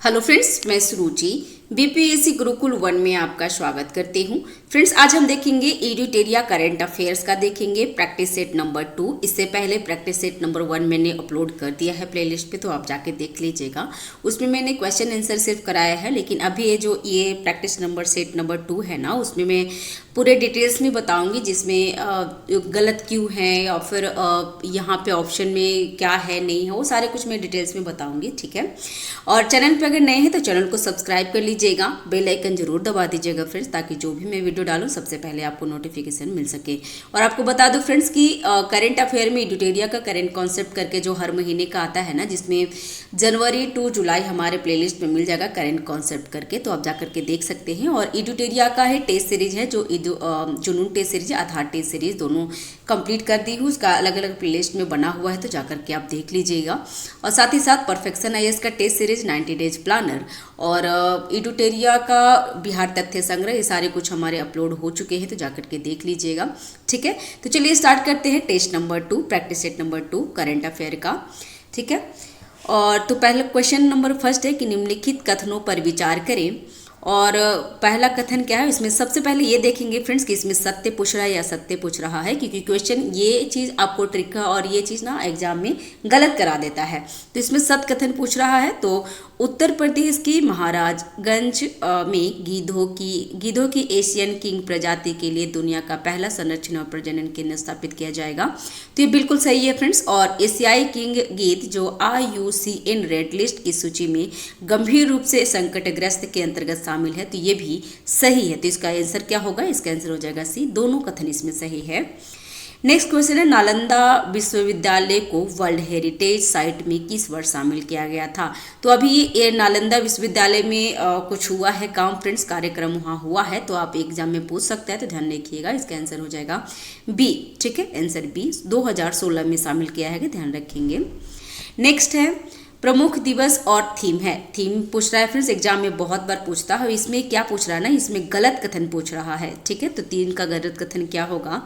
Hello friends, मैं सुरुचि BPSC Gurukul 1 में आपका स्वागत करती हूँ। फ्रेंड्स, आज हम देखेंगे एडुटेरिया करंट अफेयर्स का देखेंगे प्रैक्टिस सेट नंबर 2। इससे पहले प्रैक्टिस सेट नंबर 1 मैंने अपलोड कर दिया है प्लेलिस्ट पे, तो आप जाके देख लीजिएगा। उसमें मैंने क्वेश्चन आंसर सिर्फ कराया है, लेकिन अभी ये प्रैक्टिस नंबर सेट नंबर 2 है ना, उसमें मैं पूरे डिटेल्स में बताऊंगी, जिसमें गलत क्यों है या फिर यहाँ पे ऑप्शन में क्या है नहीं है, वो सारे कुछ मैं डिटेल्स में बताऊंगी। ठीक है, और चैनल पे अगर नए हैं तो चैनल को सब्सक्राइब कर लीजिएगा, बेल आइकन जरूर दबा दीजिएगा फ्रेंड्स, ताकि जो भी मैं वीडियो डालूं सबसे पहले आपको नोटिफिकेशन मिल सके। और आपको बता दूं फ्रेंड्स कि करंट अफेयर में एडुटेरिया का करंट कॉन्सेप्ट करके जो हर महीने का आता है ना, जिसमें जनवरी टू जुलाई हमारे प्लेलिस्ट में मिल जाएगा करंट कॉन्सेप्ट करके, तो आप जा करके देख सकते हैं। और एडुटेरिया का है टेस्ट सीरीज है, जो जुनून टेस्ट सीरीज है, आधार टेस्ट सीरीज, दोनों कंप्लीट कर दी हूँ। उसका अलग अलग प्लेलिस्ट में बना हुआ है, तो जाकर के आप देख लीजिएगा। और साथ ही साथ परफेक्शन आईएएस का टेस्ट सीरीज 90 डेज प्लानर और एडुटेरिया का बिहार तथ्य संग्रह, ये सारे कुछ हमारे अपलोड हो चुके हैं, तो जाकर के देख लीजिएगा। ठीक है, तो चलिए स्टार्ट करते हैं test number 2, practice set number 2 current affair का। ठीक है, और तो पहला क्वेश्चन नंबर फर्स्ट है कि निम्नलिखित कथनों पर विचार करें। और पहला कथन क्या है, इसमें सबसे पहले ये देखेंगे फ्रेंड्स कि इसमें सत्य पूछ रहा है या सत्य पूछ रहा है, क्योंकि क्वेश्चन ये चीज़ आपको ट्रिक है और ये चीज़ ना एग्जाम में गलत करा देता है। तो इसमें सत्य कथन पूछ रहा है, तो उत्तर प्रदेश की महाराजगंज में गीधों की एशियन किंग प्रजाति के लिए दुनिया का पहला संरक्षण और प्रजनन केंद्र स्थापित किया जाएगा। तो ये बिल्कुल सही है फ्रेंड्स। और एशियाई किंग गीध जो IUCN रेड लिस्ट की सूची में गंभीर रूप से संकटग्रस्त के अंतर्गत शामिल है, तो ये भी सही है। तो इसका आंसर क्या होगा, इसका आंसर हो जाएगा सी, दोनों कथन इसमें सही है। नेक्स्ट क्वेश्चन है, नालंदा विश्वविद्यालय को वर्ल्ड हेरिटेज साइट में किस वर्ष शामिल किया गया था। तो अभी ये नालंदा विश्वविद्यालय में कुछ हुआ है काम फ्रेंड्स, कार्यक्रम वहाँ हुआ है, तो आप एग्जाम में पूछ सकते हैं, तो ध्यान रखिएगा। इसका आंसर हो जाएगा बी। ठीक है, आंसर बी 2016 में शामिल किया है, ध्यान रखेंगे। नेक्स्ट है प्रमुख दिवस और थीम है। थीम पूछ रहा है फ्रेंड्स, एग्जाम में बहुत बार पूछता है। इसमें क्या पूछ रहा है ना, इसमें गलत कथन पूछ रहा है। ठीक है, तो 3 का गलत कथन क्या होगा,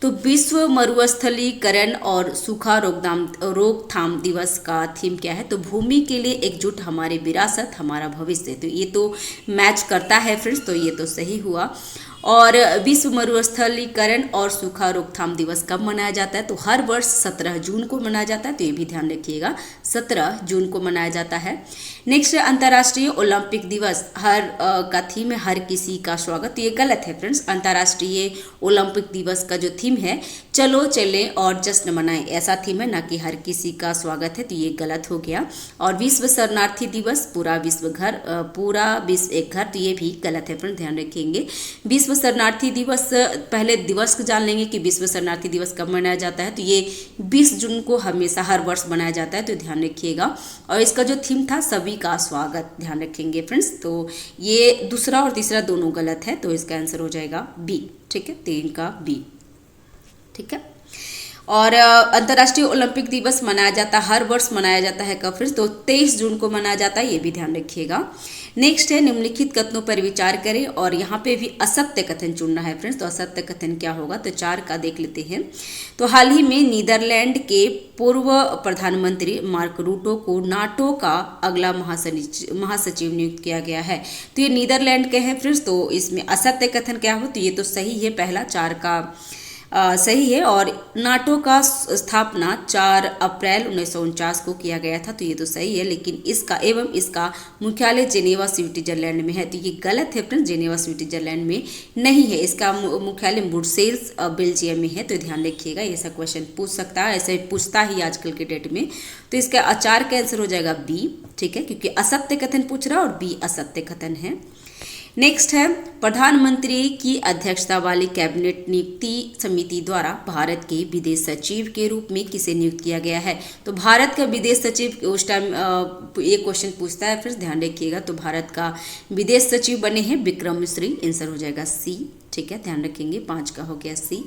तो विश्व मरुस्थलीकरण और सूखा रोकथाम दिवस का थीम क्या है, तो भूमि के लिए एकजुट, हमारी विरासत हमारा भविष्य। तो ये तो मैच करता है फ्रेंड्स, तो ये तो सही हुआ। और विश्व मरुस्थलीकरण और सूखा रोकथाम दिवस कब मनाया जाता है, तो हर वर्ष 17 जून को मनाया जाता है, तो ये भी ध्यान रखिएगा, 17 जून को मनाया जाता है। नेक्स्ट अंतर्राष्ट्रीय ओलंपिक दिवस, हर का थीम है हर किसी का स्वागत, तो ये गलत है फ्रेंड्स। अंतर्राष्ट्रीय ओलंपिक दिवस का जो थीम है चलो चलें और जश्न मनाएं, ऐसा थीम है, ना कि हर किसी का स्वागत है, तो ये गलत हो गया। और विश्व शरणार्थी दिवस, पूरा विश्व एक घर, तो ये भी गलत है फ्रेंड्स, ध्यान रखेंगे। विश्व शरणार्थी दिवस, पहले दिवस को जान लेंगे कि विश्व शरणार्थी दिवस कब मनाया जाता है, तो ये 20 जून को हमेशा हर वर्ष मनाया जाता है, तो ध्यान रखिएगा। और इसका जो थीम था सभी का स्वागत, ध्यान रखेंगे फ्रेंड्स। तो ये दूसरा और तीसरा दोनों गलत है, तो इसका आंसर हो जाएगा बी। ठीक है, 3 का बी। ठीक है, और अंतर्राष्ट्रीय ओलंपिक दिवस मनाया जाता है, हर वर्ष मनाया जाता है कब फ्रेंड्स, तो 23 जून को मनाया जाता है, ये भी ध्यान रखिएगा। नेक्स्ट है निम्नलिखित कथनों पर विचार करें, और यहाँ पे भी असत्य कथन चुनना है फ्रेंड्स। तो असत्य कथन क्या होगा, तो 4 का देख लेते हैं। तो हाल ही में नीदरलैंड के पूर्व प्रधानमंत्री मार्क रूटो को नाटो का अगला महासचिव नियुक्त किया गया है। तो ये नीदरलैंड के हैं फ्रेंड्स, तो इसमें असत्य कथन क्या हो, तो ये तो सही है, पहला 4 का सही है। और नाटो का स्थापना 4 अप्रैल 1949 को किया गया था, तो ये तो सही है, लेकिन इसका मुख्यालय जेनेवा स्विट्जरलैंड में है, तो ये गलत है फ्रेंड्स, जेनेवा स्विट्जरलैंड में नहीं है, इसका मुख्यालय ब्रुसेल्स बेल्जियम में है, तो ध्यान रखिएगा। ऐसा क्वेश्चन पूछ सकता है, ऐसे पूछता ही आजकल के डेट में, तो इसका 4 का आंसर हो जाएगा बी। ठीक है, क्योंकि असत्य कथन पूछ रहा है और बी असत्य कथन है। नेक्स्ट है प्रधानमंत्री की अध्यक्षता वाली कैबिनेट नियुक्ति समिति द्वारा भारत के विदेश सचिव के रूप में किसे नियुक्त किया गया है। तो भारत का विदेश सचिव उस टाइम ये क्वेश्चन पूछता है, फिर ध्यान रखिएगा। तो भारत का विदेश सचिव बने हैं विक्रम मिश्री, आंसर हो जाएगा सी। ठीक है, ध्यान रखेंगे, 5 का हो गया सी।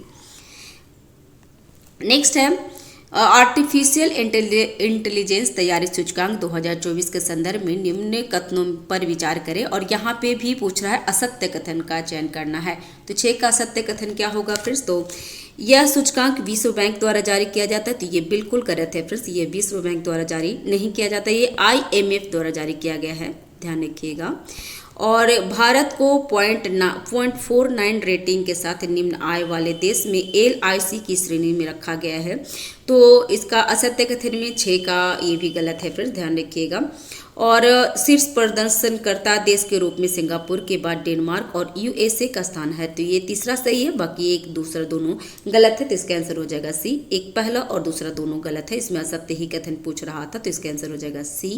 नेक्स्ट है आर्टिफिशियल इंटेलिजेंस तैयारी सूचकांक 2024 के संदर्भ में निम्न कथनों पर विचार करें, और यहाँ पे भी पूछ रहा है असत्य कथन का चयन करना है। तो 6 का असत्य कथन क्या होगा फ्रेंड्स, तो यह सूचकांक विश्व बैंक द्वारा जारी किया जाता है, तो ये बिल्कुल गलत है फ्रेंड्स, ये विश्व बैंक द्वारा जारी नहीं किया जाता, ये IMF द्वारा जारी किया गया है। ध्यान रखिएगा। और भारत को 0.49 रेटिंग के साथ निम्न आय वाले देश में LIC की श्रेणी में रखा गया है। तो इसका असत्य कथन में 6 का ये भी गलत है, फिर ध्यान रखिएगा। और शीर्ष प्रदर्शनकर्ता देश के रूप में सिंगापुर के बाद डेनमार्क और USA का स्थान है। तो ये तीसरा सही है, बाकी एक दूसरा दोनों गलत है। तो इसका आंसर हो जाएगा C। एक पहला और दूसरा दोनों गलत है, इसमें असत्य ही कथन पूछ रहा था, तो इसका आंसर हो जाएगा C।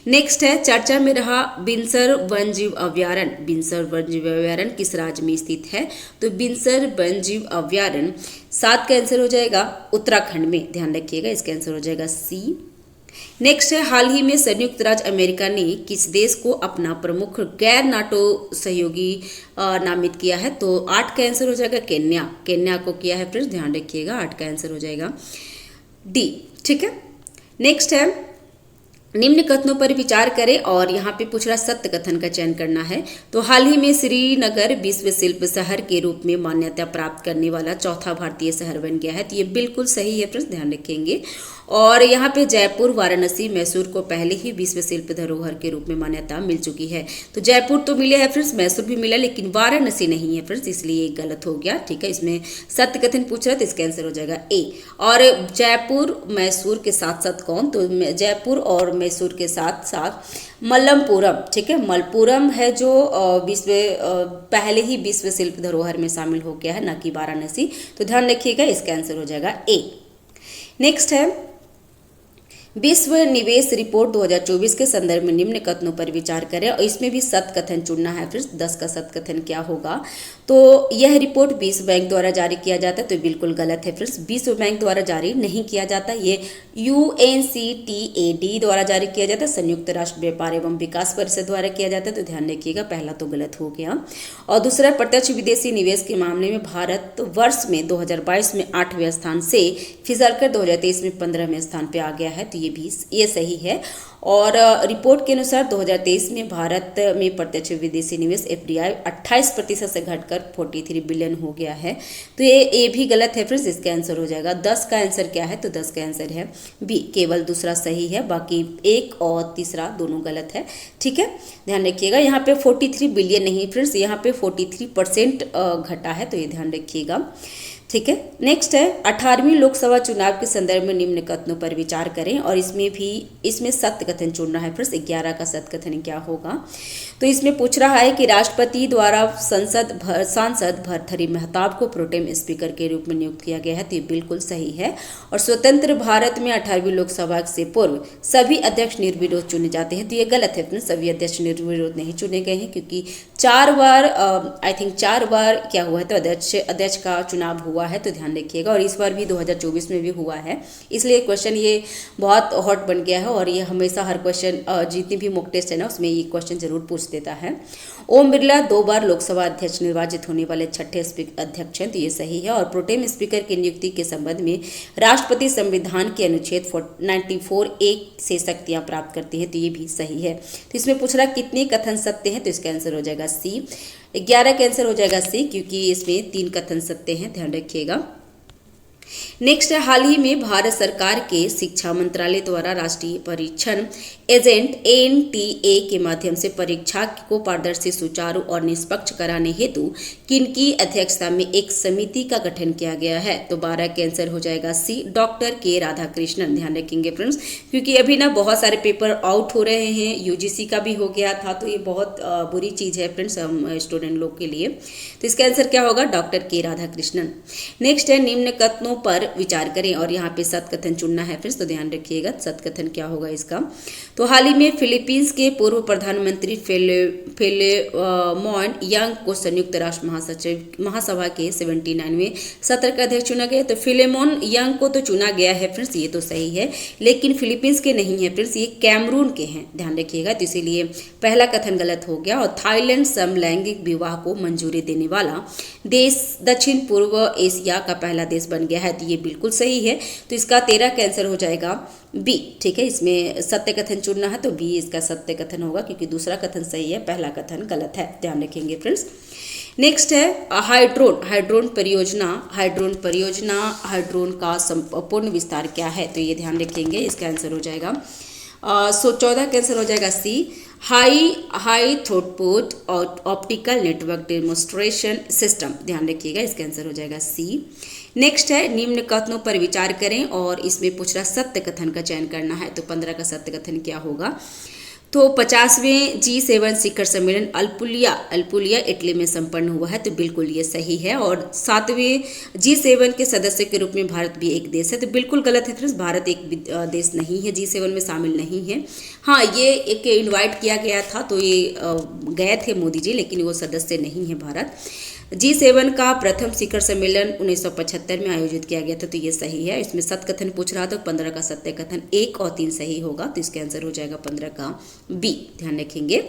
नेक्स्ट है, चर्चा में रहा बिनसर वन्यजीव अभ्यारण्य। बिनसर वन्यजीव अभ्यारण्य किस राज्य में स्थित है? तो बिनसर वन्यजीव अभ्यारण्य 7 का आंसर हो जाएगा उत्तराखंड में, ध्यान रखिएगा। इसका आंसर हो जाएगा C। नेक्स्ट है, हाल ही में संयुक्त राज्य अमेरिका ने किस देश को अपना प्रमुख गैर नाटो सहयोगी नामित किया है? तो 8 का आंसर हो जाएगा केन्या। केन्या को किया है, फिर ध्यान रखिएगा। 8 का आंसर हो जाएगा D, ठीक है। नेक्स्ट है, निम्न कथनों पर विचार करें और यहाँ पे पूछ रहा सत्य कथन का चयन करना है। तो हाल ही में श्रीनगर विश्व शिल्प शहर के रूप में मान्यता प्राप्त करने वाला चौथा भारतीय शहर बन गया है। तो ये बिल्कुल सही है, फिर ध्यान रखेंगे। और यहाँ पे जयपुर, वाराणसी, मैसूर को पहले ही विश्व शिल्प धरोहर के रूप में मान्यता मिल चुकी है। तो जयपुर तो मिला है फ्रेंड्स, मैसूर भी मिला, लेकिन वाराणसी नहीं है फ्रेंड्स, इसलिए गलत हो गया, ठीक है। इसमें सत्य कथन पूछ रहा है, तो इसका आंसर हो जाएगा A। और जयपुर मैसूर के साथ साथ कौन? तो जयपुर और मैसूर के साथ साथ मल्लपुरम, ठीक है। मलपुरम है जो पहले ही विश्व शिल्प धरोहर में शामिल हो गया है, न कि वाराणसी। तो ध्यान रखिएगा, इसका आंसर हो जाएगा A। नेक्स्ट है, विश्व निवेश रिपोर्ट 2024 के संदर्भ में निम्न कथनों पर विचार करें और इसमें भी सत्य कथन चुनना है। फिर 10 का सत्य कथन क्या होगा? तो यह रिपोर्ट विश्व बैंक द्वारा जारी किया जाता है, तो बिल्कुल गलत है फ्रेंड्स। विश्व बैंक द्वारा जारी नहीं किया जाता, ये UNCTAD द्वारा जारी किया जाता है, संयुक्त राष्ट्र व्यापार एवं विकास परिषद द्वारा किया जाता है। तो ध्यान रखिएगा, पहला तो गलत हो गया। और दूसरा, प्रत्यक्ष विदेशी निवेश के मामले में भारत वर्ष में 2022 में 8वें स्थान से फिसलकर 2023 में 15वें स्थान पर आ गया है। तो ये सही है। और रिपोर्ट के अनुसार 2023 में भारत में प्रत्यक्ष विदेशी निवेश FDI 28% से घटकर 43 बिलियन हो गया है। तो ये भी गलत है फ्रेंड्स, इसका आंसर हो जाएगा 10 का आंसर क्या है? तो 10 का आंसर है B, केवल दूसरा सही है, बाकी एक और तीसरा दोनों गलत है, ठीक है। ध्यान रखिएगा, यहाँ पे 43 बिलियन नहीं फ्रेंड्स, यहाँ पे 43% घटा है, तो ये ध्यान रखिएगा, ठीक है। नेक्स्ट है, 18वीं लोकसभा चुनाव के संदर्भ में निम्न कथनों पर विचार करें और इसमें सत्य कथन चुनना है। फिर 11 का सत्य कथन क्या होगा? तो इसमें पूछ रहा है कि राष्ट्रपति द्वारा सांसद भर्तृहरि महताब को प्रोटेम स्पीकर के रूप में नियुक्त किया गया है। तो ये बिल्कुल सही है। और स्वतंत्र भारत में 18वीं लोकसभा से पूर्व सभी अध्यक्ष निर्विरोध चुने जाते हैं। तो ये गलत है फ्रेंड्स, सभी अध्यक्ष निर्विरोध नहीं चुने गए हैं, क्योंकि 4 बार क्या हुआ है? तो अध्यक्ष का चुनाव हुआ है, तो ध्यान रखिएगा। और इस बार भी 2024 में भी हुआ है, इसलिए क्वेश्चन ये बहुत हॉट बन गया है। और ये हमेशा हर क्वेश्चन जितनी भी मॉक टेस्ट है ना, उसमें ये क्वेश्चन जरूर पूछ देता है। ओम बिरला 2 बार लोकसभा अध्यक्ष निर्वाचित होने वाले 6ठे अध्यक्ष हैं, तो ये सही है। और प्रोटेम स्पीकर की नियुक्ति के संबंध में राष्ट्रपति संविधान के अनुच्छेद 94(a) से शक्तियां प्राप्त करती है, तो ये भी सही है। तो इसमें पूछ रहा कितने कथन सत्य हैं? तो इसका आंसर हो जाएगा C। 11 का आंसर हो जाएगा C, क्योंकि इसमें 3 कथन सत्य हैं, ध्यान रखिएगा। नेक्स्ट है, हाल ही में भारत सरकार के शिक्षा मंत्रालय द्वारा राष्ट्रीय परीक्षण एजेंट NTA के माध्यम से परीक्षा को पारदर्शी, सुचारू और निष्पक्ष कराने हेतु किनकी अध्यक्षता में एक समिति का गठन किया गया है? तो 12 का आंसर हो जाएगा C, डॉक्टर के राधाकृष्णन। ध्यान रखेंगे फ्रेंड्स, क्योंकि अभी ना बहुत सारे पेपर आउट हो रहे हैं, UGC का भी हो गया था, तो ये बहुत बुरी चीज़ है फ्रेंड्स हम स्टूडेंट लोग के लिए। तो इसका आंसर क्या होगा? डॉक्टर के राधाकृष्णन। नेक्स्ट है, निम्न कथनों पर विचार करें और यहाँ पे सत्य कथन चुनना है फ्रेंड्स, तो ध्यान रखिएगा सत्य कथन क्या होगा इसका। तो हाल ही में फिलीपींस के पूर्व प्रधानमंत्री फिलेमोन यंग को संयुक्त राष्ट्र महासभा के 79वें सत्र का अध्यक्ष चुना गया। तो फिलेमोन यंग को तो चुना गया है फ्रेंड्स, ये तो सही है, लेकिन फिलीपींस के नहीं है फ्रेंड्स, ये कैमरून के हैं, ध्यान रखिएगा। तो इसीलिए पहला कथन गलत हो गया। और थाईलैंड समलैंगिक विवाह को मंजूरी देने वाला देश दक्षिण पूर्व एशिया का पहला देश बन गया है, तो ये बिल्कुल सही है। तो इसका 13 का आंसर हो जाएगा B, ठीक है। इसमें सत्य कथन चुनना है, तो B इसका सत्य कथन होगा, क्योंकि दूसरा कथन सही है, पहला कथन गलत है, ध्यान रखेंगे फ्रेंड्स। नेक्स्ट है, हाइड्रोन परियोजना का पूर्ण विस्तार क्या है? तो ये ध्यान रखेंगे, इसका आंसर हो जाएगा सो 14 का आंसर हो जाएगा C, high throughput optical network demonstration system, ध्यान रखिएगा, इसका आंसर हो जाएगा सी। नेक्स्ट है निम्न कथनों पर विचार करें और इसमें पूछ रहा सत्य कथन का चयन करना है। तो 15 का सत्य कथन क्या होगा? तो 50वें G7 शिखर सम्मेलन अल्पुलिया इटली में संपन्न हुआ है, तो बिल्कुल ये सही है। और 7वें G7 के सदस्य के रूप में भारत भी एक देश है, तो बिल्कुल गलत है फ्रेंड्स, भारत एक देश नहीं है, G7 में शामिल नहीं है। हाँ, ये एक इनवाइट किया गया था, तो ये गए थे मोदी जी, लेकिन वो सदस्य नहीं है भारत। G7 का प्रथम शिखर सम्मेलन 1975 में आयोजित किया गया था, तो ये सही है। इसमें सत्य कथन पूछ रहा था, तो 15 का सत्य कथन 1 और 3 सही होगा, तो इसका आंसर हो जाएगा 15 का बी, ध्यान रखेंगे।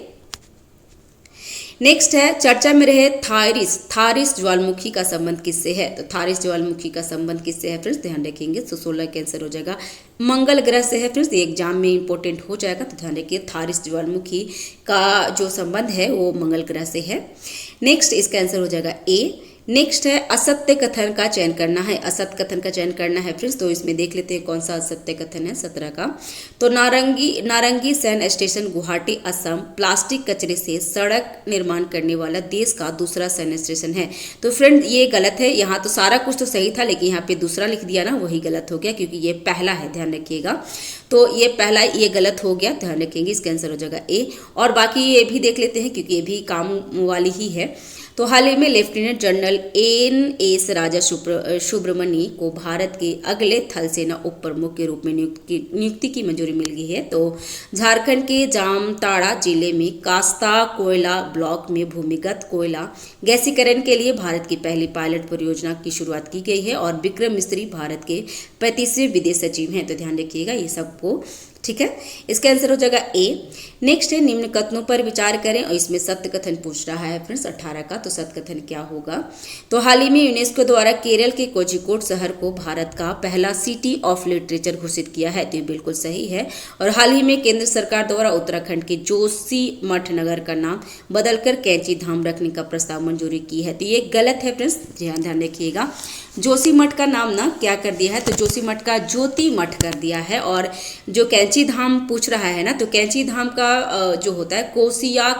नेक्स्ट है चर्चा में रहे थारिस ज्वालामुखी का संबंध किससे है? तो थारिस ज्वालामुखी का संबंध किससे है फ्रेंड्स, ध्यान रखेंगे। तो 16 का आंसर हो जाएगा मंगल ग्रह से है फ्रेंड्स, ये एग्जाम में इंपॉर्टेंट हो जाएगा, तो ध्यान रखिए थारिस ज्वालामुखी का जो संबंध है वो मंगल ग्रह से है। नेक्स्ट इसका आंसर हो जाएगा ए। नेक्स्ट है असत्य कथन का चयन करना है, असत्य कथन का चयन करना है फ्रेंड्स, तो इसमें देख लेते हैं कौन सा असत्य कथन है 17 का। तो नारंगी सैन्य स्टेशन गुवाहाटी असम प्लास्टिक कचरे से सड़क निर्माण करने वाला देश का दूसरा सैन्य स्टेशन है। तो फ्रेंड ये गलत है, यहाँ तो सारा कुछ तो सही था, लेकिन यहाँ पे दूसरा लिख दिया ना, वही गलत हो गया, क्योंकि ये पहला है, ध्यान रखिएगा। तो ये पहला ये गलत हो गया, ध्यान रखेंगे, इसका आंसर हो जाएगा ए। और बाकी ये भी देख लेते हैं, क्योंकि ये भी काम वाली ही है। तो हाल ही में लेफ्टिनेंट जनरल NS राजा सुब्रमणी को भारत के अगले थल सेना उप प्रमुख के रूप में नियुक्ति की मंजूरी मिल गई है। तो झारखंड के जामताड़ा जिले में कास्ता कोयला ब्लॉक में भूमिगत कोयला गैसीकरण के लिए भारत की पहली पायलट परियोजना की शुरुआत की गई है और विक्रम मिस्त्री भारत के 35वें विदेश सचिव हैं, तो ध्यान रखिएगा ये सबको, ठीक है। इसका आंसर हो जाएगा ए। नेक्स्ट है निम्न कथनों पर विचार करें और इसमें सत्य कथन पूछ रहा है फ्रेंड्स 18 का। तो सत्य कथन क्या होगा? तो हाल ही में यूनेस्को द्वारा केरल के कोझिकोड शहर को भारत का पहला सिटी ऑफ लिटरेचर घोषित किया है, तो ये बिल्कुल सही है। और हाल ही में केंद्र सरकार द्वारा उत्तराखंड के जोशीमठ नगर का नाम बदलकर कैंची धाम रखने का प्रस्ताव मंजूरी की है, तो ये गलत है फ्रेंड्स, ध्यान रखिएगा। जोशीमठ का नाम ना क्या कर दिया है, तो जोशीमठ का ज्योति मठ कर दिया है। और जो कैंची धाम पूछ रहा है ना, तो कैंची धाम का जो होता है कोसिया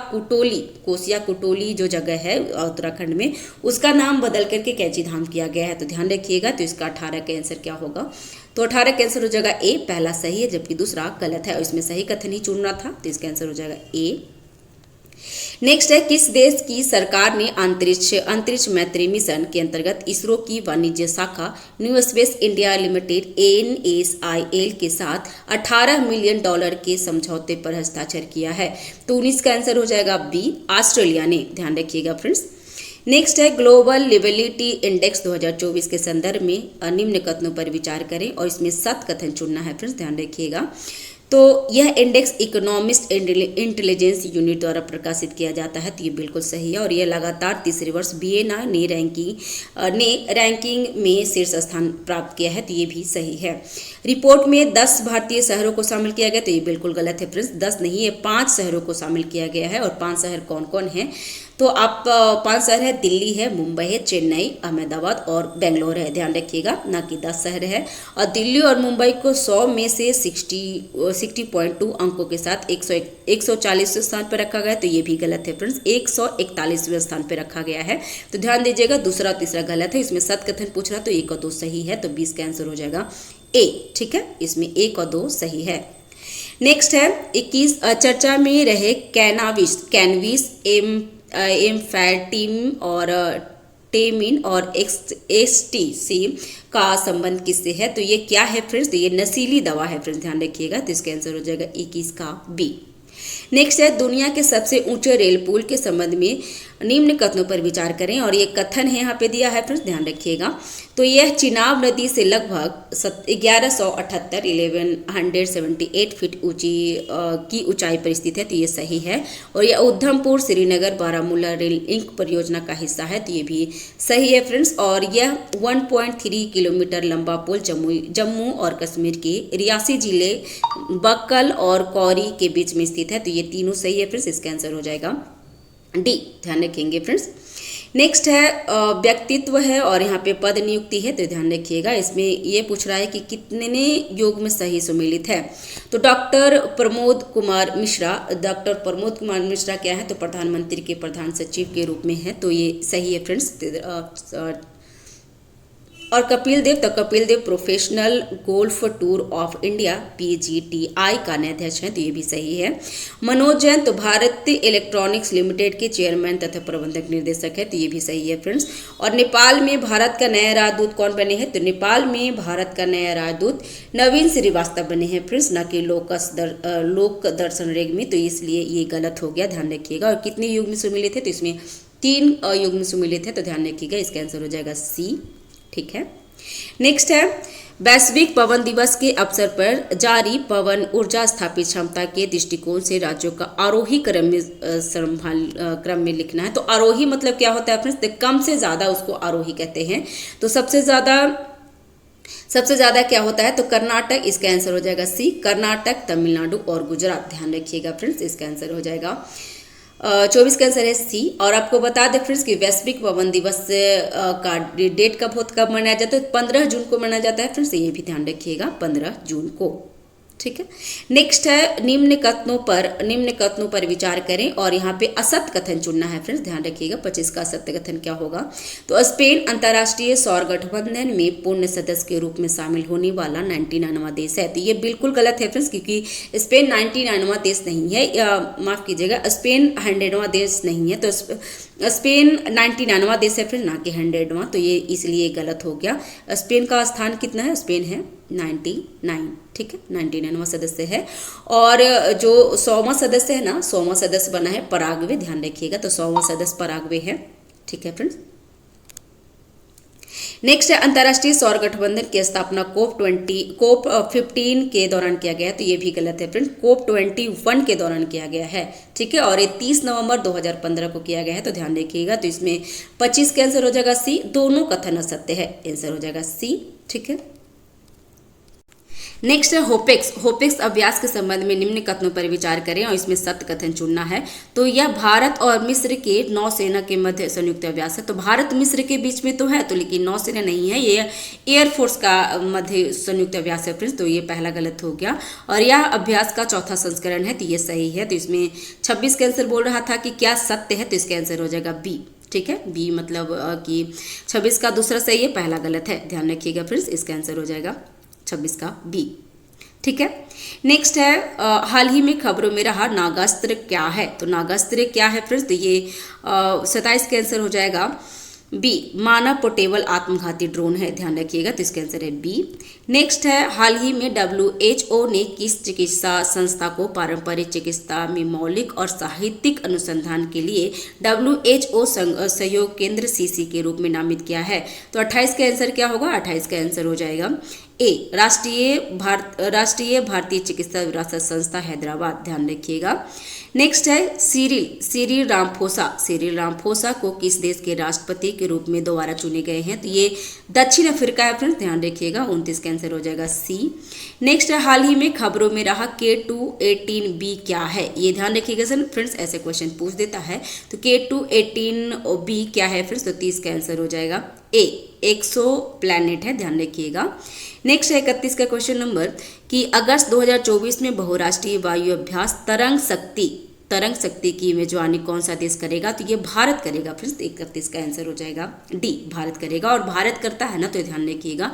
कुटोली जो जगह है उत्तराखंड में, उसका नाम बदल करके कैंची धाम किया गया है, तो ध्यान रखिएगा। तो इसका 18 का आंसर क्या होगा? तो 18 का आंसर हो जाएगा ए, पहला सही है जबकि दूसरा गलत है, और इसमें सही कथन ही चुनना था, तो इसका आंसर हो जाएगा ए। नेक्स्ट है किस देश की सरकार ने अंतरिक्ष मैत्री मिशन के अंतर्गत इसरो की वाणिज्य शाखा new space India limited NSIL के साथ $18 मिलियन के समझौते पर हस्ताक्षर किया है? तो 19 का आंसर हो जाएगा बी, ऑस्ट्रेलिया ने, ध्यान रखिएगा फ्रेंड्स। नेक्स्ट है ग्लोबल लिवेबिलिटी इंडेक्स 2024 के संदर्भ में निम्न कथनों पर विचार करें और इसमें सत्य कथन चुनना है फ्रेंड्स, ध्यान रखिएगा। तो यह इंडेक्स इकोनॉमिस्ट इंटेलिजेंस यूनिट द्वारा प्रकाशित किया जाता है, तो ये बिल्कुल सही है। और यह लगातार तीसरे वर्ष BNI ने रैंकिंग में शीर्ष स्थान प्राप्त किया है, तो ये भी सही है। रिपोर्ट में 10 भारतीय शहरों को शामिल किया गया, तो ये बिल्कुल गलत है फ्रेंड्स, 10 नहीं है, 5 शहरों को शामिल किया गया है। और 5 शहर कौन कौन हैं? तो आप 5 शहर है, दिल्ली है, मुंबई है, चेन्नई, अहमदाबाद और बेंगलोर है, ध्यान रखिएगा, ना कि 10 शहर है। और दिल्ली और मुंबई को 100 में से 60.2 अंकों के साथ 140वें स्थान पर रखा गया, तो ये भी गलत है फ्रेंड्स, 141वें स्थान पर रखा गया है, तो ध्यान दीजिएगा। दूसरा और तीसरा गलत है, इसमें सत्य कथन पूछ रहा तो 1 और 2 सही है, तो 20 का आंसर हो जाएगा ए, ठीक है, इसमें 1 और 2 सही है। नेक्स्ट है 21 चर्चा में रहे कैनविस एम्फेटामिन और टेमिन और XTC का संबंध किससे है? तो ये क्या है फ्रेंड्स? तो ये नशीली दवा है फ्रेंड्स, ध्यान रखिएगा। तो इसका आंसर हो जाएगा 21 का बी। नेक्स्ट है दुनिया के सबसे ऊंचे रेल पुल के संबंध में निम्न कथनों पर विचार करें और ये कथन है यहाँ पे दिया है फ्रेंड्स, ध्यान रखिएगा। तो यह चिनाब नदी से लगभग 1178 फीट की ऊंचाई पर स्थित है, तो ये सही है। और यह उधमपुर श्रीनगर बारामूला रेल लिंक परियोजना का हिस्सा है, तो ये भी सही है फ्रेंड्स। और यह 1.3 किलोमीटर लंबा पुल जम्मू और कश्मीर के रियासी जिले बक्कल और कौरी के बीच में स्थित है, तो ये तीनों सही है फ्रेंड्स, इसका आंसर हो जाएगा डी, ध्यान रखेंगे फ्रेंड्स। नेक्स्ट है व्यक्तित्व है और यहाँ पे पद नियुक्ति है, तो ध्यान रखिएगा। इसमें ये पूछ रहा है कि कितने युग्म सही सुमेलित है। तो डॉक्टर प्रमोद कुमार मिश्रा क्या है, तो प्रधानमंत्री के प्रधान सचिव के रूप में है, तो ये सही है फ्रेंड्स। और Kapil Dev professional golf tour of India PGTI का नए अध्यक्ष हैं, तो ये भी सही है। मनोज जैन तो भारतीय इलेक्ट्रॉनिक्स लिमिटेड के चेयरमैन तथा प्रबंधक निर्देशक है, तो ये भी सही है फ्रेंड्स। और नेपाल में भारत का नया राजदूत कौन बने हैं, तो नेपाल में भारत का नया राजदूत नवीन श्रीवास्तव बने हैं फ्रेंड्स, न कि लोक दर्शन रेग्मी, तो इसलिए ये गलत हो गया, ध्यान रखिएगा। और कितने युग्म सुमेलित थे, तो इसमें 3 युग्म सुमेलित है, तो ध्यान रखिएगा, इसका आंसर हो जाएगा C। ठीक है। नेक्स्ट है वैश्विक पवन दिवस के अवसर पर जारी पवन ऊर्जा स्थापित क्षमता के दृष्टिकोण से राज्यों का आरोही क्रम में लिखना है। तो आरोही मतलब क्या होता है फ्रेंड्स, कम से ज्यादा उसको आरोही कहते हैं। तो सबसे ज्यादा क्या होता है, तो कर्नाटक, इसका आंसर हो जाएगा C। कर्नाटक, तमिलनाडु और गुजरात, ध्यान रखिएगा फ्रेंड्स, इसका आंसर हो जाएगा 24 का आंसर है C। और आपको बता दें फ्रेंड्स कि वैश्विक पवन दिवस का डेट कब मनाया जाता है, 15 जून को मनाया जाता है फ्रेंड्स, ये भी ध्यान रखिएगा, 15 जून को। ठीक है। नेक्स्ट है निम्न कथनों पर विचार करें और यहाँ पे असत्य कथन चुनना है फ्रेंड्स, ध्यान रखिएगा। 25 का असत्य कथन क्या होगा, तो स्पेन अंतर्राष्ट्रीय सौर गठबंधन में पूर्ण सदस्य के रूप में शामिल होने वाला 99वां देश है, तो ये बिल्कुल गलत है फ्रेंड्स, क्योंकि स्पेन 99वां देश नहीं है, माफ कीजिएगा, स्पेन 100वां देश नहीं है, तो स्पेन 99वां देश है फ्रेंड्स, ना कि 100वां, तो ये इसलिए गलत हो गया। स्पेन का स्थान कितना है, स्पेन है 99, ठीक है, 99वां सदस्य है। और जो 100वां सदस्य है ना, 100वां सदस्य बना है पराग्वे, ध्यान रखिएगा, तो 100वां सदस्य पराग्वे है। ठीक है फ्रेंड्स। नेक्स्ट है अंतर्राष्ट्रीय सौर गठबंधन की स्थापना कोप 15 के दौरान किया गया है, तो ये भी गलत है फ्रेंड, कोप 21 के दौरान किया गया है। ठीक है, और ये 30 नवंबर 2015 को किया गया है, तो ध्यान रखिएगा। तो इसमें 25 का आंसर हो जाएगा C, दोनों कथन असत्य है, आंसर हो जाएगा C। ठीक है। नेक्स्ट है होपेक्स अभ्यास के संबंध में निम्न कथनों पर विचार करें और इसमें सत्य कथन चुनना है। तो यह भारत और मिस्र के नौसेना के मध्य संयुक्त अभ्यास है। तो भारत मिस्र के बीच में तो है, तो लेकिन नौसेना नहीं है, ये एयरफोर्स का मध्य संयुक्त अभ्यास है फ्रेंड्स, तो ये पहला गलत हो गया। और यह अभ्यास का चौथा संस्करण है, तो ये सही है। तो इसमें 26 का आंसर बोल रहा था कि क्या सत्य है, तो इसका आंसर हो जाएगा B। ठीक है, B मतलब कि 26 का दूसरा सही है, पहला गलत है, ध्यान रखिएगा फ्रेंड्स, इसका आंसर हो जाएगा 26 का B। ठीक है। नेक्स्ट है हाल ही में खबरों में रहा नागास्त्र क्या है। तो नागास्त्र क्या है फ्रेंड्स, तो ये 27 का आंसर हो जाएगा B, मानव पोर्टेबल आत्मघाती ड्रोन है, ध्यान रखिएगा, तो इसका आंसर है B। नेक्स्ट है हाल ही में WHO ने किस चिकित्सा संस्था को पारंपरिक चिकित्सा में मौलिक और साहित्यिक अनुसंधान के लिए WHO सहयोग केंद्र CC के रूप में नामित किया है। तो 28 का आंसर क्या होगा, 28 का आंसर हो जाएगा A, राष्ट्रीय भारतीय चिकित्सा विरासत संस्था हैदराबाद, ध्यान रखिएगा। नेक्स्ट है सिरिल रामफोसा को किस देश के राष्ट्रपति के रूप में दोबारा चुने गए हैं। तो ये दक्षिण अफ्रीका है फ्रेंड्स, ध्यान रखिएगा, 29 का आंसर हो जाएगा C। नेक्स्ट है हाल ही में खबरों में रहा K218B क्या है। ये ध्यान रखिएगा सर फ्रेंड्स, ऐसे क्वेश्चन पूछ देता है। तो K218B क्या है फ्रेंड्स, तो 30 का आंसर हो जाएगा A, एक्सो प्लैनेट है, ध्यान रखिएगा। नेक्स्ट है 31 का क्वेश्चन नंबर कि अगस्त 2024 में बहुराष्ट्रीय वायु अभ्यास तरंग शक्ति की मेजबानी कौन सा देश करेगा। तो ये भारत करेगा फ्रेंड्स, 31 का आंसर हो जाएगा D, भारत करेगा। और भारत करता है ना, तो ध्यान रखिएगा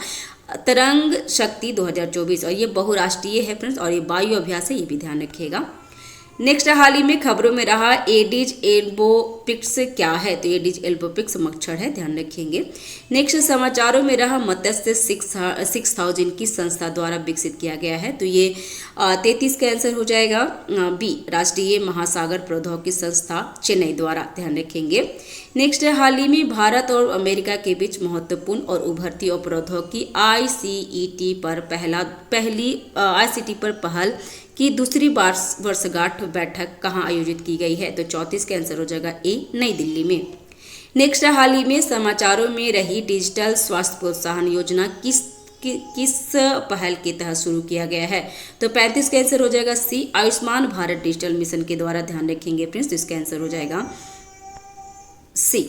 तरंग शक्ति 2024, और ये बहुराष्ट्रीय है फ्रेंड्स, और ये वायु अभ्यास है, ये भी ध्यान रखिएगा। नेक्स्ट हाल ही में खबरों में रहा एडिज एल्बोपिक्स क्या है। तो एडिज एल्बोपिक्स मच्छर है, ध्यान रखेंगे। नेक्स्ट समाचारों में रहा मत्स्य 6000 की संस्था द्वारा विकसित किया गया है। तो ये 33 का आंसर हो जाएगा B, राष्ट्रीय महासागर प्रौद्योगिकी संस्था चेन्नई द्वारा, ध्यान रखेंगे। नेक्स्ट है हाल ही में भारत और अमेरिका के बीच महत्वपूर्ण और उभरती और प्रौद्योगिकी ICT पर पहल की दूसरी वर्षगांठ बैठक कहाँ आयोजित की गई है। तो 34 का आंसर हो जाएगा A, नई दिल्ली में। नेक्स्ट हाल ही में समाचारों में रही डिजिटल स्वास्थ्य प्रोत्साहन योजना किस पहल के तहत शुरू किया गया है। तो 35 का आंसर हो जाएगा C, Ayushman Bharat digital mission के द्वारा, ध्यान रखेंगे फ्रेंड्स, तो इसका आंसर हो जाएगा C।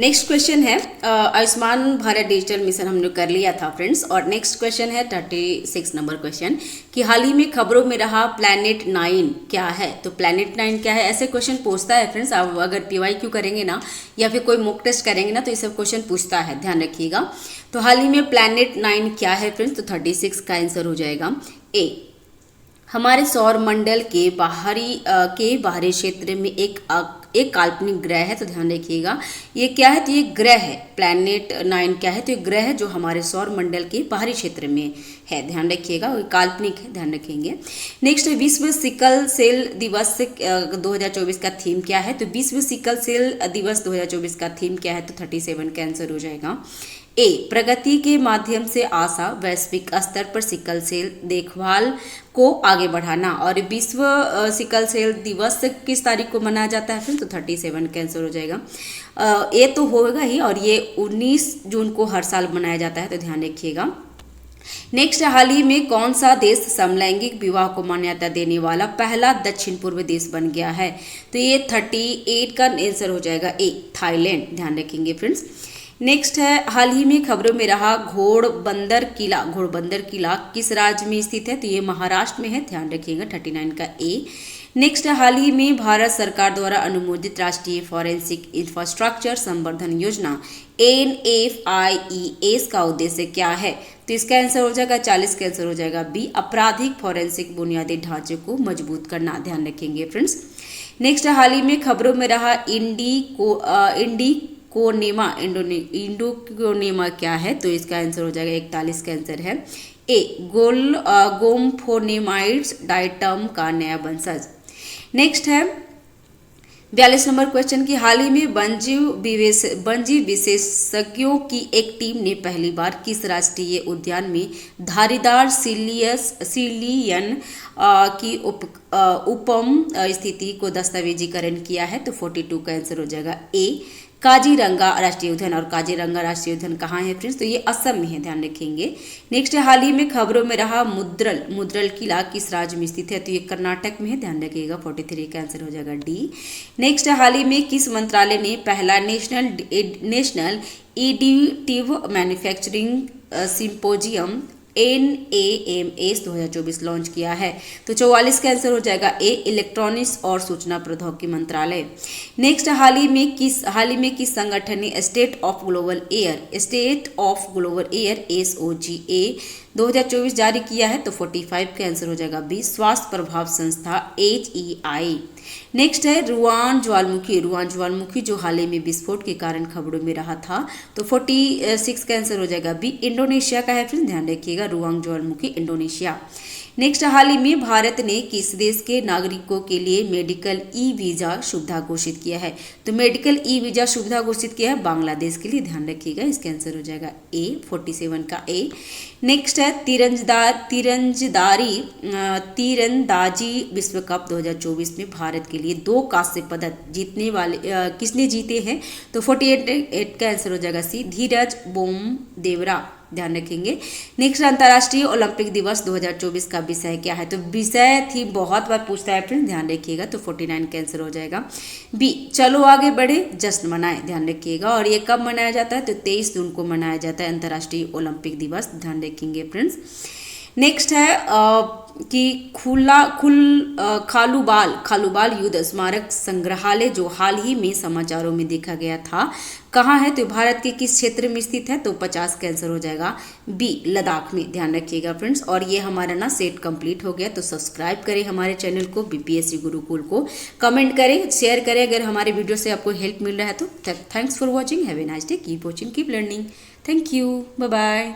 नेक्स्ट क्वेश्चन है आयुष्मान भारत डिजिटल मिशन हमने कर लिया था फ्रेंड्स। और नेक्स्ट क्वेश्चन है 36 नंबर क्वेश्चन कि हाल ही में खबरों में रहा प्लैनेट 9 क्या है। तो प्लैनेट 9 क्या है, ऐसे क्वेश्चन पूछता है फ्रेंड्स। आप अगर PYQ करेंगे ना या फिर कोई मॉक टेस्ट करेंगे ना तो ये सब क्वेश्चन पूछता है, ध्यान रखिएगा। तो हाल ही में प्लैनेट 9 क्या है फ्रेंड्स, तो 36 का आंसर हो जाएगा ए। हमारे सौर मंडल के बाहरी क्षेत्र में एक काल्पनिक ग्रह है। तो ध्यान रखिएगा ये क्या है, तो ये ग्रह है। प्लैनेट 9 क्या है, तो ये ग्रह है जो हमारे सौर मंडल के बाहरी क्षेत्र में है, ध्यान रखिएगा, वो काल्पनिक है, ध्यान रखेंगे। नेक्स्ट है विश्व सिकल सेल दिवस 2024 का थीम क्या है। तो विश्व सिकल सेल दिवस 2024 का थीम क्या है, तो 37 का आंसर हो जाएगा ए। प्रगति के माध्यम से आशा, वैश्विक स्तर पर सिकल सेल देखभाल को आगे बढ़ाना। और विश्व सिकल सेल दिवस किस तारीख को मनाया जाता है फिर, तो 37 का आंसर हो जाएगा। ये तो होगा ही, और ये 19 जून को हर साल मनाया जाता है, तो ध्यान रखिएगा। नेक्स्ट, हाल ही में कौन सा देश समलैंगिक विवाह को मान्यता देने वाला पहला दक्षिण पूर्व देश बन गया है। तो ये 38 का आंसर हो जाएगा ए, थाईलैंड, ध्यान रखेंगे फ्रेंड्स। नेक्स्ट है हाल ही में खबरों में रहा घोड़बंदर किला किस राज्य में स्थित है। तो ये महाराष्ट्र में है, ध्यान रखिएगा, 39 का ए। नेक्स्ट, हाल ही में भारत सरकार द्वारा अनुमोदित राष्ट्रीय फॉरेंसिक इंफ्रास्ट्रक्चर संवर्धन योजना NFIES का उद्देश्य क्या है। तो इसका आंसर हो जाएगा 40 का आंसर हो जाएगा बी, आपराधिक फॉरेंसिक बुनियादी ढांचे को मजबूत करना, ध्यान रखेंगे फ्रेंड्स। नेक्स्ट, हाल ही में खबरों में रहा इंडोकोनेमा क्या है। तो इसका आंसर हो जाएगा 41 का आंसर है ए, गोम्फोनेमाइड्स डाइटम का नया वंशज। नेक्स्ट है 42 नंबर क्वेश्चन की हाल ही में वन्यजीव विशेषज्ञों की एक टीम ने पहली बार किस राष्ट्रीय उद्यान में धारीदार सिलियन की उपम स्थिति को दस्तावेजीकरण किया है। तो 42 का आंसर हो जाएगा ए, काजीरंगा राष्ट्रीय उद्यान। और काजीरंगा राष्ट्रीय उद्यान कहाँ है फ्रेंड्स, तो ये असम में है, ध्यान रखेंगे। नेक्स्ट, हाल ही में खबरों में रहा मुद्रल किला किस राज्य में स्थित है। तो ये कर्नाटक में है, ध्यान रखिएगा, 43 का आंसर हो जाएगा डी। नेक्स्ट, हाल ही में किस मंत्रालय ने पहला national additive manufacturing symposium NAMS 2024 launch किया है। तो 44 का आंसर हो जाएगा ए, इलेक्ट्रॉनिक्स और सूचना प्रौद्योगिकी मंत्रालय। नेक्स्ट, हाल ही में किस संगठन ने state of global air SOGA 2024 जारी किया है। तो 45 का आंसर हो जाएगा बी, स्वास्थ्य प्रभाव संस्था HEI। नेक्स्ट है रुआन ज्वालामुखी जो हाल ही में विस्फोट के कारण खबरों में रहा था। तो 46 का आंसर हो जाएगा बी, इंडोनेशिया का है फ्रेंड्स, ध्यान रखिएगा, रुआन ज्वालामुखी इंडोनेशिया। नेक्स्ट, हाल ही में भारत ने किस देश के नागरिकों के लिए मेडिकल ई वीजा सुविधा घोषित किया है। तो मेडिकल ई वीजा सुविधा घोषित किया है बांग्लादेश के लिए, ध्यान रखिएगा, इसका आंसर हो जाएगा ए, 47 का ए। नेक्स्ट है तीरंदाजी विश्व कप 2024 में भारत के लिए 2 कांस्य पदक जीतने वाले किसने जीते हैं। तो 48 का आंसर हो जाएगा सी, धीरज बोमदेवरा, ध्यान रखेंगे। नेक्स्ट, अंतर्राष्ट्रीय ओलंपिक दिवस 2024 का विषय क्या है। तो विषय थी बहुत बार पूछता है फ्रेंड, ध्यान रखिएगा, तो 49 का आंसर हो जाएगा बी, चलो आगे बढ़े जश्न मनाएं, ध्यान रखिएगा। और ये कब मनाया जाता है, तो 23 जून को मनाया जाता है अंतर्राष्ट्रीय ओलंपिक दिवस, ध्यान रखेंगे फ्रेंड्स। नेक्स्ट है कि खालूबाल युद्ध स्मारक संग्रहालय जो हाल ही में समाचारों में देखा गया था कहाँ है। तो भारत के किस क्षेत्र में स्थित है। तो 50 का आंसर हो जाएगा बी, लद्दाख में, ध्यान रखिएगा फ्रेंड्स। और ये हमारा ना सेट कंप्लीट हो गया, तो सब्सक्राइब करें हमारे चैनल को BPSC गुरुकुल को, कमेंट करें, शेयर करें अगर हमारे वीडियो से आपको हेल्प मिल रहा है तो। Thanks for watching, have a nice day, keep watching, keep learning, thank you, bye bye.